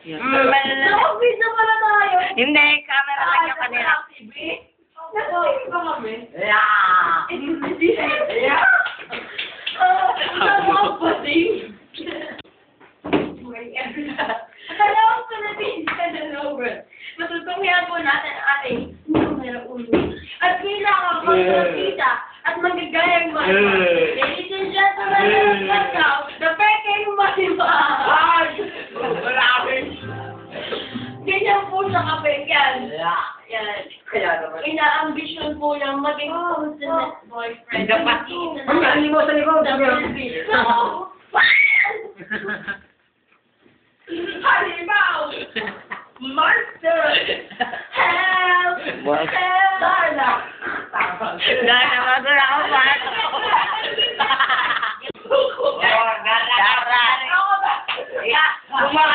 Nakapisa pala tayo. Hindi, camera lang yung kanila. Nakapisa pa kami. Yeah! Yeah! Sama pa din. Akala ko Philippines ka na over. Matutungihan po natin ang ating ulo. At kailangan ko makita at magagayang mga. Ladies and gentlemen, let's go. The peking masiba. Marami! Ganyan po sa kapeng yan. Yeah! Yan. Kaya naman. Ina-ambition po niyang maging ultimate boyfriend. Dapat. Hindi Ang galing mo sa likod. sa Philippines. No! Halimaw! Monster! Help! What? Help! Darla! Dahil naman doon ako mahal. Oh, gara! Dara. Ako ba? Kumakain.